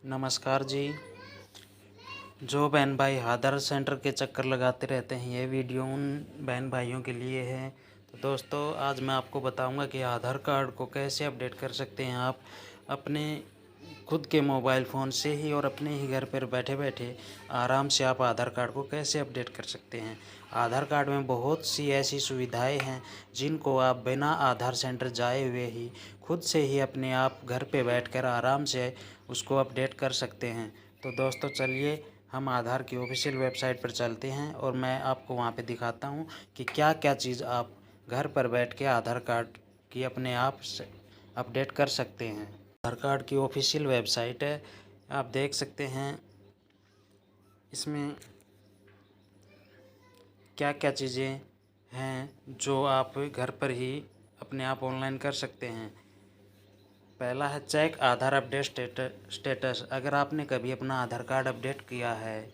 नमस्कार जी। जो बहन भाई आधार सेंटर के चक्कर लगाते रहते हैं, ये वीडियो उन बहन भाइयों के लिए है। तो दोस्तों, आज मैं आपको बताऊंगा कि आधार कार्ड को कैसे अपडेट कर सकते हैं आप अपने खुद के मोबाइल फ़ोन से ही, और अपने ही घर पर बैठे बैठे आराम से आप आधार कार्ड को कैसे अपडेट कर सकते हैं। आधार कार्ड में बहुत सी ऐसी सुविधाएं हैं जिनको आप बिना आधार सेंटर जाए हुए ही खुद से ही अपने आप घर पे बैठकर आराम से उसको अपडेट कर सकते हैं। तो दोस्तों, चलिए हम आधार की ऑफिशियल वेबसाइट पर चलते हैं और मैं आपको वहाँ पे दिखाता हूँ कि क्या क्या चीज़ आप घर पर बैठ के आधार कार्ड की अपने आप से अपडेट कर सकते हैं। आधार कार्ड की ऑफिशियल वेबसाइट है, आप देख सकते हैं इसमें क्या क्या चीज़ें हैं जो आप घर पर ही अपने आप ऑनलाइन कर सकते हैं। पहला है चेक आधार अपडेट स्टेटस। अगर आपने कभी अपना आधार कार्ड अपडेट किया है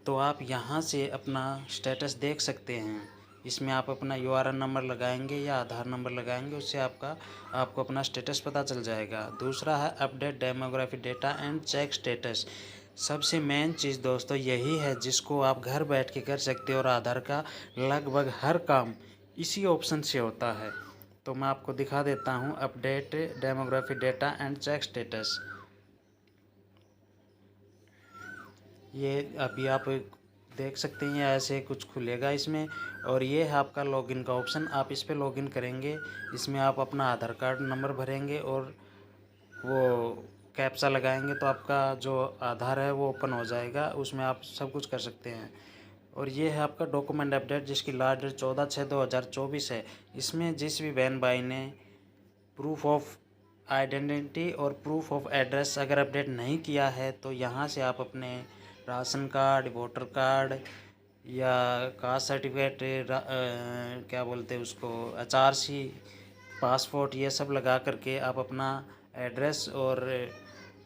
तो आप यहाँ से अपना स्टेटस देख सकते हैं। इसमें आप अपना यूआरएन नंबर लगाएंगे या आधार नंबर लगाएंगे, उससे आपको अपना स्टेटस पता चल जाएगा। दूसरा है update demography data and check status. सबसे मेन चीज़ दोस्तों यही है जिसको आप घर बैठ के कर सकते हो, और आधार का लगभग हर काम इसी ऑप्शन से होता है। तो मैं आपको दिखा देता हूँ update demography data and check status. ये अभी आप देख सकते हैं, ऐसे कुछ खुलेगा इसमें, और ये है आपका लॉगिन का ऑप्शन। आप इस पर लॉगिन करेंगे, इसमें आप अपना आधार कार्ड नंबर भरेंगे और वो कैप्चा लगाएंगे तो आपका जो आधार है वो ओपन हो जाएगा, उसमें आप सब कुछ कर सकते हैं। और ये है आपका डॉक्यूमेंट अपडेट जिसकी लास्ट डेट 14/6/2024 है। इसमें जिस भी बहन भाई ने प्रूफ ऑफ आइडेंटिटी और प्रूफ ऑफ एड्रेस अगर अपडेट नहीं किया है तो यहाँ से आप अपने राशन कार्ड, वोटर कार्ड या कास्ट सर्टिफिकेट, क्या बोलते हैं उसको, HRC, पासपोर्ट, ये सब लगा करके आप अपना एड्रेस और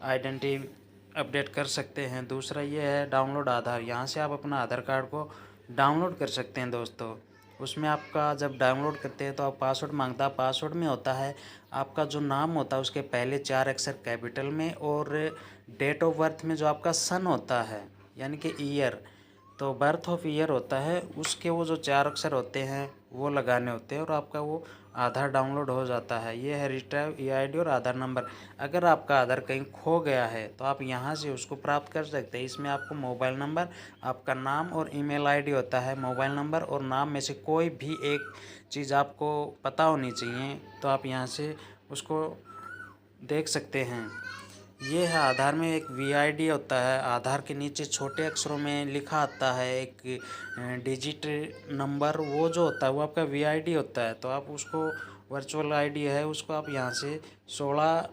आइडेंटिटी अपडेट कर सकते हैं। दूसरा ये है डाउनलोड आधार। यहाँ से आप अपना आधार कार्ड को डाउनलोड कर सकते हैं दोस्तों। उसमें आपका जब डाउनलोड करते हैं तो आप पासवर्ड मांगता है। पासवर्ड में होता है आपका जो नाम होता है उसके पहले 4 अक्षर कैपिटल में, और डेट ऑफ बर्थ में जो आपका सन होता है यानी कि ईयर, तो बर्थ ऑफ ईयर होता है, उसके वो जो 4 अक्षर होते हैं वो लगाने होते हैं, और आपका वो आधार डाउनलोड हो जाता है। ये है रिट्राइव EID और आधार नंबर। अगर आपका आधार कहीं खो गया है तो आप यहाँ से उसको प्राप्त कर सकते हैं। इसमें आपको मोबाइल नंबर, आपका नाम और ईमेल ID होता है। मोबाइल नंबर और नाम में से कोई भी एक चीज़ आपको पता होनी चाहिए, तो आप यहाँ से उसको देख सकते हैं। ये है आधार में एक VID होता है, आधार के नीचे छोटे अक्षरों में लिखा आता है एक डिजिट नंबर, वो जो होता है वो आपका VID होता है। तो आप उसको, वर्चुअल ID है, उसको आप यहाँ से 16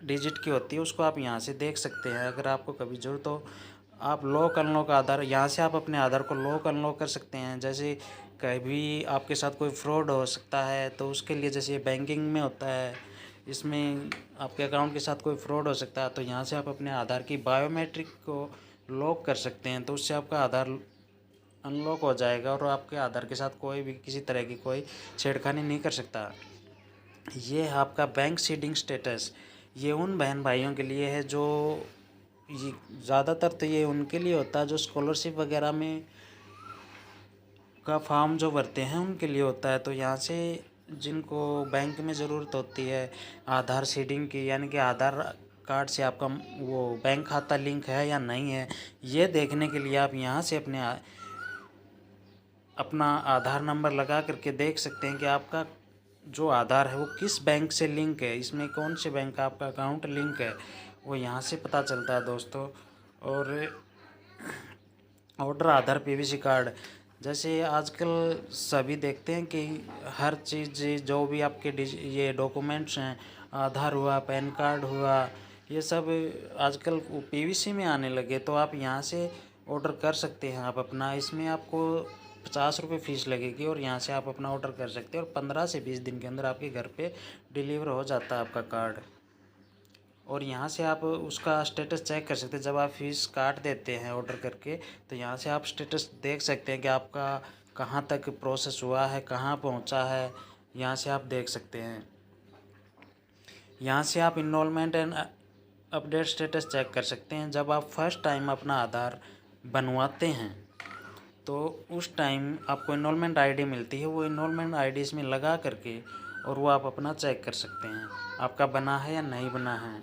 डिजिट की होती है, उसको आप यहाँ से देख सकते हैं। अगर आपको कभी ज़रूरत हो, आप लॉक अनलॉक आधार, यहाँ से आप अपने आधार को लॉक अनलॉक कर सकते हैं। जैसे कभी आपके साथ कोई फ्रॉड हो सकता है तो उसके लिए, जैसे बैंकिंग में होता है, इसमें आपके अकाउंट के साथ कोई फ्रॉड हो सकता है, तो यहाँ से आप अपने आधार की बायोमेट्रिक को लॉक कर सकते हैं, तो उससे आपका आधार अनलॉक हो जाएगा और आपके आधार के साथ कोई भी किसी तरह की कोई छेड़खानी नहीं कर सकता। ये है आपका बैंक सीडिंग स्टेटस। ये उन बहन भाइयों के लिए है जो, ये ज़्यादातर तो ये उनके लिए होता है जो स्कॉलरशिप वगैरह में का फॉर्म जो भरते हैं उनके लिए होता है। तो यहाँ से जिनको बैंक में ज़रूरत होती है आधार सीडिंग की, यानी कि आधार कार्ड से आपका वो बैंक खाता लिंक है या नहीं है, ये देखने के लिए आप यहाँ से अपना आधार नंबर लगा करके देख सकते हैं कि आपका जो आधार है वो किस बैंक से लिंक है, इसमें कौन से बैंक का आपका अकाउंट लिंक है, वो यहाँ से पता चलता है दोस्तों। और ऑर्डर आधार PVC कार्ड, जैसे आजकल सभी देखते हैं कि हर चीज़ जो भी आपके ये डॉक्यूमेंट्स हैं, आधार हुआ, पैन कार्ड हुआ, ये सब आजकल PVC में आने लगे। तो आप यहाँ से ऑर्डर कर सकते हैं आप अपना। इसमें आपको 50 रुपये फ़ीस लगेगी और यहाँ से आप अपना ऑर्डर कर सकते हैं, और 15 से 20 दिन के अंदर आपके घर पे डिलीवर हो जाता है आपका कार्ड। और यहाँ से आप उसका स्टेटस चेक कर सकते हैं। जब आप फ़ीस काट देते हैं ऑर्डर करके, तो यहाँ से आप स्टेटस देख सकते हैं कि आपका कहाँ तक प्रोसेस हुआ है, कहाँ पहुँचा है, यहाँ से आप देख सकते हैं। यहाँ से आप enrolment and update status check कर सकते हैं जब आप फर्स्ट टाइम अपना आधार बनवाते हैं, तो उस टाइम आपको इनरोलमेंट आईडी मिलती है। वो इनरोलमेंट आईडी इसमें लगा करके और वो आप अपना चेक कर सकते हैं आपका बना है या नहीं बना है।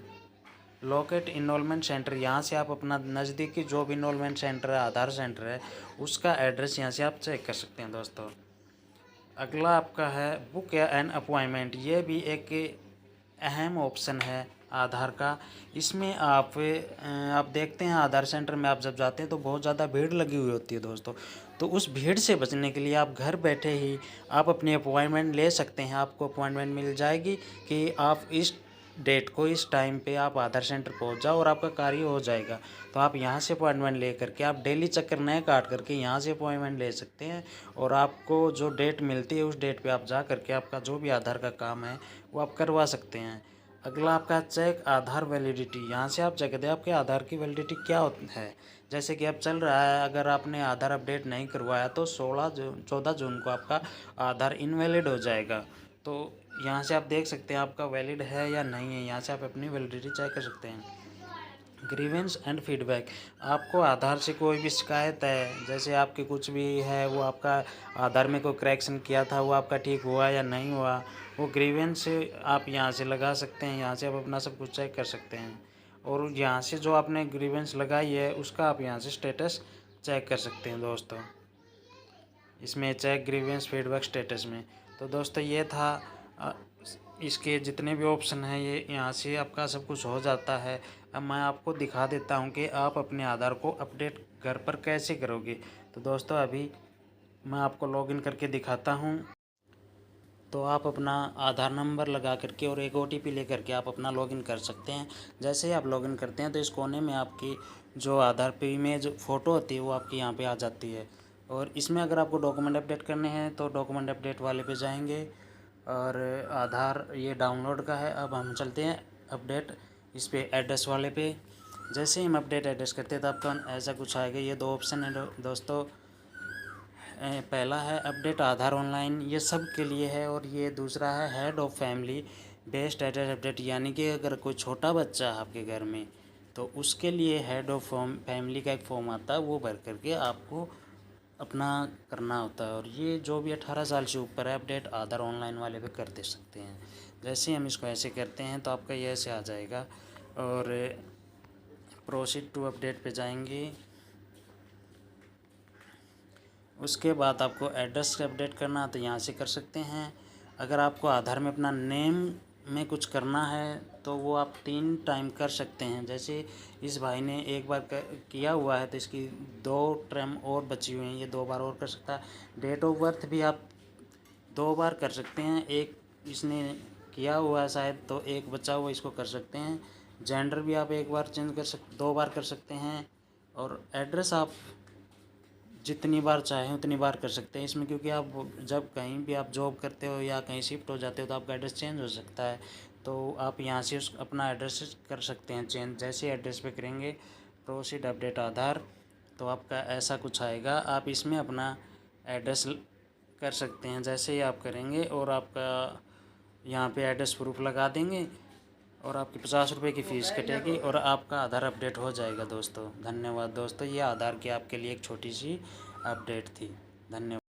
लोकेट इनरोलमेंट सेंटर, यहाँ से आप अपना नज़दीकी जो भी इनरोलमेंट सेंटर है, आधार सेंटर है, उसका एड्रेस यहाँ से आप चेक कर सकते हैं दोस्तों। अगला आपका है बुक या एन अपॉइंटमेंट। ये भी एक अहम ऑप्शन है आधार का। इसमें आप देखते हैं आधार सेंटर में आप जब जाते हैं तो बहुत ज़्यादा भीड़ लगी हुई होती है दोस्तों। तो उस भीड़ से बचने के लिए आप घर बैठे ही आप अपनी अपॉइंटमेंट ले सकते हैं। आपको अपॉइंटमेंट मिल जाएगी कि आप इस डेट को इस टाइम पे आप आधार सेंटर पहुंच जाओ और आपका कार्य हो जाएगा। तो आप यहाँ से अपॉइंटमेंट ले करके आप डेली चक्कर नए काट करके यहाँ से अपॉइंटमेंट ले सकते हैं और आपको जो डेट मिलती है उस डेट पे आप जा करके आपका जो भी आधार का काम है वो आप करवा सकते हैं। अगला आपका चेक आधार वैलिडिटी। यहाँ से आप चेक दें आपके आधार की वैलिडिटी क्या है। जैसे कि अब चल रहा है, अगर आपने आधार अपडेट नहीं करवाया तो 14 जून को आपका आधार इनवैलिड हो जाएगा। तो यहाँ से आप देख सकते हैं आपका वैलिड है या नहीं है। यहाँ से आप अपनी वैलिडिटी चेक कर सकते हैं। Grievance and feedback. आपको आधार से कोई भी शिकायत है, जैसे आपकी कुछ भी है, वो आपका आधार में कोई करेक्शन किया था वो आपका ठीक हुआ या नहीं हुआ, वो ग्रीवेंस आप यहाँ से लगा सकते हैं। यहाँ से आप अपना सब कुछ चेक कर सकते हैं और यहाँ से जो आपने ग्रीवेंस लगाई है उसका आप यहाँ से स्टेटस चेक कर सकते हैं दोस्तों। इसमें चेक ग्रीवेंस फीडबैक स्टेटस में। तो दोस्तों ये था इसके जितने भी ऑप्शन हैं ये यहाँ से आपका सब कुछ हो जाता है। अब मैं आपको दिखा देता हूँ कि आप अपने आधार को अपडेट घर पर कैसे करोगे। तो दोस्तों अभी मैं आपको लॉगिन करके दिखाता हूँ। तो आप अपना आधार नंबर लगा करके और एक OTP ले करके आप अपना लॉगिन कर सकते हैं। जैसे ही आप लॉगिन करते हैं तो इस कोने में आपकी जो आधार पे इमेज फ़ोटो होती है वो आपकी यहाँ पे आ जाती है। और इसमें अगर आपको डॉक्यूमेंट अपडेट करने हैं तो डॉक्यूमेंट अपडेट वाले पे जाएंगे और आधार ये डाउनलोड का है। अब हम चलते हैं अपडेट इस पे एड्रेस वाले पे। जैसे ही हम अपडेट एड्रेस करते हैं तो आपका ऐसा कुछ आएगा। ये दो ऑप्शन है दोस्तों। पहला है अपडेट आधार ऑनलाइन, ये सब के लिए है। और ये दूसरा है head of family based address update, यानी कि अगर कोई छोटा बच्चा है आपके घर में तो उसके लिए हेड ऑफ फैमिली का एक फॉर्म आता है, वो भर करके आपको अपना करना होता है। और ये जो भी 18 साल से ऊपर है अपडेट आधार ऑनलाइन वाले पे कर दे सकते हैं। जैसे ही हम इसको ऐसे करते हैं तो आपका ये ऐसे आ जाएगा और प्रोसीड टू अपडेट पे जाएंगे। उसके बाद आपको एड्रेस अपडेट करना है तो यहाँ से कर सकते हैं। अगर आपको आधार में अपना नेम में कुछ करना है तो वो आप 3 टाइम कर सकते हैं। जैसे इस भाई ने एक बार किया हुआ है तो इसकी 2 टर्म और बची हुई हैं, ये 2 बार और कर सकता है। डेट ऑफ बर्थ भी आप 2 बार कर सकते हैं। एक इसने किया हुआ है शायद तो एक बचा हुआ इसको कर सकते हैं। जेंडर भी आप एक बार चेंज कर 2 बार कर सकते हैं। और एड्रेस आप जितनी बार चाहें उतनी बार कर सकते हैं इसमें, क्योंकि आप जब कहीं भी आप जॉब करते हो या कहीं शिफ्ट हो जाते हो तो आपका एड्रेस चेंज हो सकता है। तो आप यहाँ से अपना एड्रेस कर सकते हैं चेंज। जैसे एड्रेस पे करेंगे प्रोसीड अपडेट आधार तो आपका ऐसा कुछ आएगा। आप इसमें अपना एड्रेस कर सकते हैं जैसे ही आप करेंगे और आपका यहाँ पे एड्रेस प्रूफ लगा देंगे और आपकी 50 रुपये की फ़ीस कटेगी और आपका आधार अपडेट हो जाएगा दोस्तों। धन्यवाद दोस्तों, ये आधार की आपके लिए एक छोटी सी अपडेट थी। धन्यवाद।